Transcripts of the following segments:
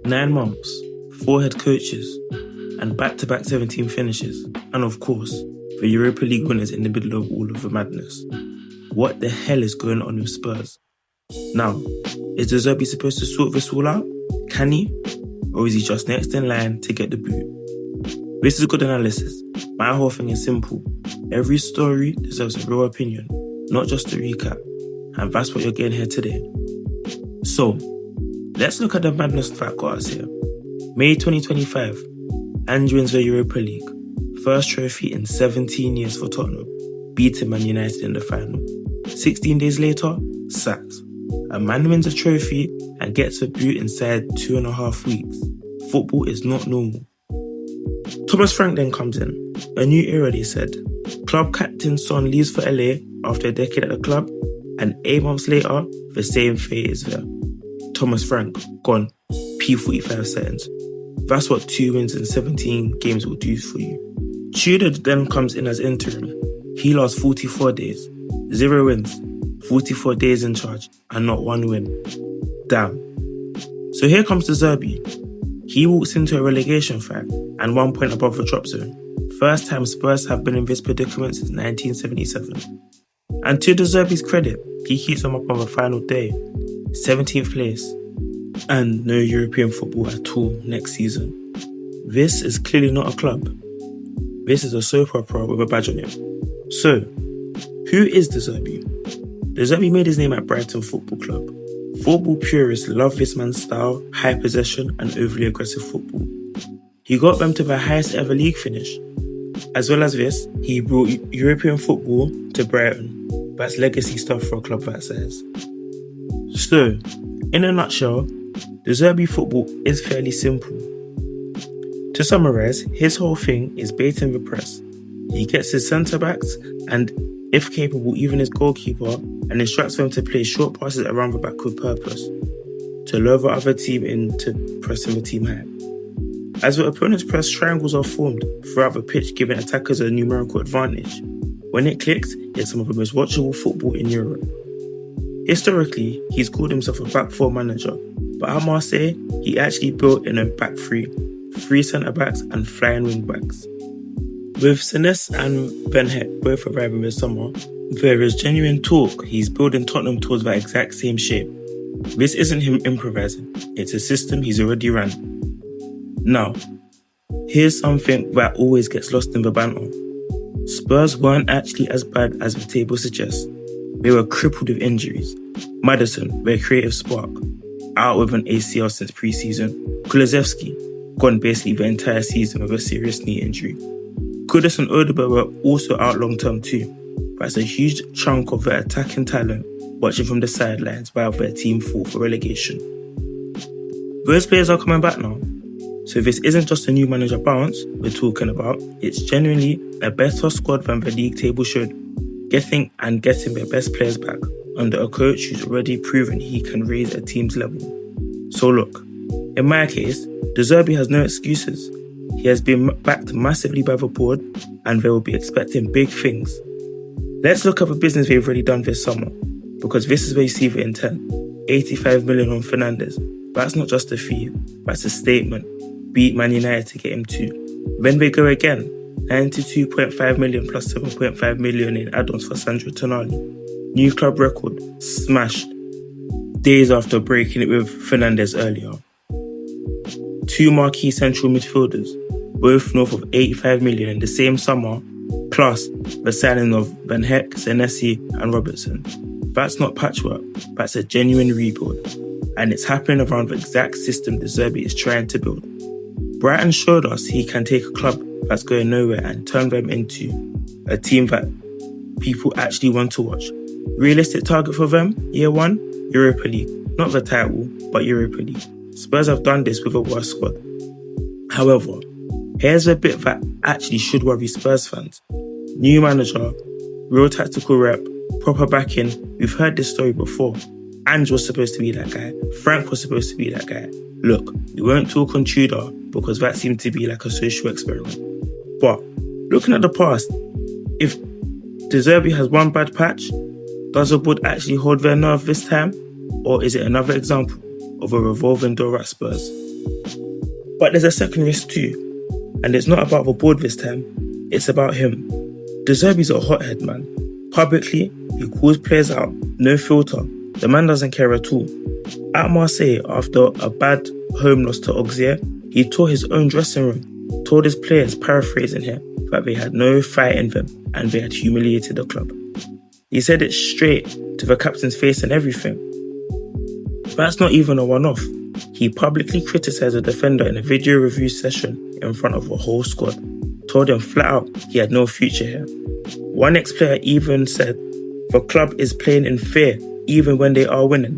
9 months, 4 head coaches, and back-to-back 17 finishes, and of course, the Europa League winners in the middle of all of the madness. What the hell is going on with Spurs? Now, is De Zerbi supposed to sort this all out? Can he? Or is he just next in line to get the boot? This is good analysis. My whole thing is simple. Every story deserves a real opinion, not just a recap. And that's what you're getting here today. So, let's look at the madness that got us here. May 2025, Andrew wins the Europa League. First trophy in 17 years for Tottenham, beating Man United in the final. 16 days later, sacked. A man wins a trophy and gets a boot inside 2.5 weeks. Football is not normal. Thomas Frank then comes in. A new era, they said. Club captain Son leaves for LA after a decade at the club, and 8 months later, the same fate is there. Thomas Frank, gone. P45 seconds. That's what 2 wins in 17 games will do for you. Tudor then comes in as interim. He lasts 44 days. 0 wins. 44 days in charge, and not 1 win. Damn. So here comes De Zerbi. He walks into a relegation fight and 1 point above the drop zone. First time Spurs have been in this predicament since 1977. And to De Zerbi's credit, he keeps them up on the final day. 17th place. And no European football at all next season. This is clearly not a club. This is a soap opera with a badge on it. So, who is De Zerbi? De Zerbi made his name at Brighton Football Club. Football purists love this man's style, high possession and overly aggressive football. He got them to their highest ever league finish. As well as this, he brought European football to Brighton. That's legacy stuff for a club that size. So, in a nutshell, De Zerbi football is fairly simple. To summarise, his whole thing is baiting the press. He gets his centre-backs and, if capable, even his goalkeeper, and instructs them to play short passes around the back with purpose, to lure the other team into pressing the team high. As the opponent's press, triangles are formed throughout the pitch, giving attackers a numerical advantage. When it clicks, it's some of the most watchable football in Europe. Historically, he's called himself a back four manager, but I must say, he actually built in a back three centre-backs and flying wing-backs. With Fernandes and Ben Heck both arriving this summer, there is genuine talk he's building Tottenham towards that exact same shape. This isn't him improvising, it's a system he's already ran. Now, here's something that always gets lost in the banter. Spurs weren't actually as bad as the table suggests. They were crippled with injuries. Maddison, their creative spark, out with an ACL since pre-season. Kulusevski, gone basically the entire season with a serious knee injury. Kudus and Odegaard were also out long-term too. That's a huge chunk of their attacking talent watching from the sidelines while their team fought for relegation. Those players are coming back now. So this isn't just a new manager bounce we're talking about, it's genuinely a better squad than the league table should. Getting their best players back under a coach who's already proven he can raise a team's level. So look, in my case, De Zerbi has no excuses. He has been backed massively by the board and they will be expecting big things. Let's look at the business they've already done this summer, because this is where you see the intent. 85 million on Fernandes. That's not just a fee, that's a statement. Beat Man United to get him 2. Then they go again, 92.5 million plus 7.5 million in add-ons for Tonali. New club record, smashed. Days after breaking it with Fernandes earlier. 2 marquee central midfielders, both north of 85 million in the same summer, plus the signing of Van Heck, Senesi and Robertson. That's not patchwork, that's a genuine rebuild. And it's happening around the exact system De Zerbi is trying to build. Brighton showed us he can take a club that's going nowhere and turn them into a team that people actually want to watch. Realistic target for them, year 1, Europa League. Not the title, but Europa League. Spurs have done this with a worse squad. However, here's a bit that actually should worry Spurs fans. New manager, real tactical rep, proper backing. We've heard this story before. Ange was supposed to be that guy. Frank was supposed to be that guy. Look, we won't talk on Tudor because that seemed to be like a social experiment. But looking at the past, if De Zerbi has one bad patch, does the board actually hold their nerve this time? Or is it another example of a revolving door at Spurs? But there's a second risk too, and it's not about the board this time, it's about him. De Zerbi's a hothead, man. Publicly, he calls players out, no filter. The man doesn't care at all. At Marseille, after a bad home loss to Auxerre, he tore his own dressing room, told his players, paraphrasing here, that they had no fight in them and they had humiliated the club. He said it straight to the captain's face and everything. That's not even a one-off. He publicly criticised the defender in a video review session in front of a whole squad, told them flat out he had no future here. One ex-player even said, the club is playing in fear even when they are winning.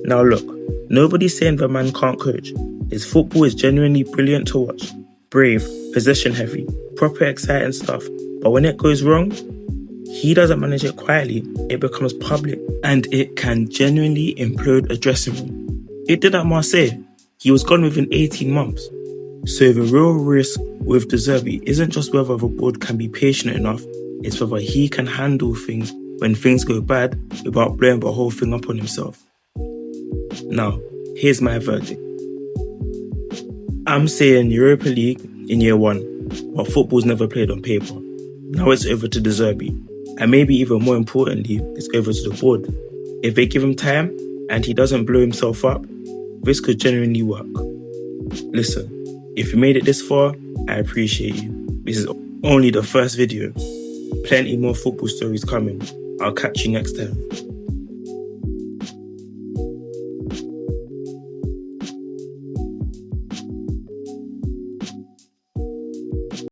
Now look, nobody's saying the man can't coach. His football is genuinely brilliant to watch. Brave, possession heavy, proper exciting stuff. But when it goes wrong, he doesn't manage it quietly. It becomes public and it can genuinely implode a dressing room. It did at Marseille. He was gone within 18 months. So the real risk with De Zerbi isn't just whether the board can be patient enough, it's whether he can handle things when things go bad without blowing the whole thing up on himself. Now, here's my verdict. I'm saying Europa League in year one, but football's never played on paper. Now it's over to De Zerbi, and maybe even more importantly, it's over to the board. If they give him time and he doesn't blow himself up, this could genuinely work. Listen, if you made it this far, I appreciate you. This is only the first video. Plenty more football stories coming. I'll catch you next time.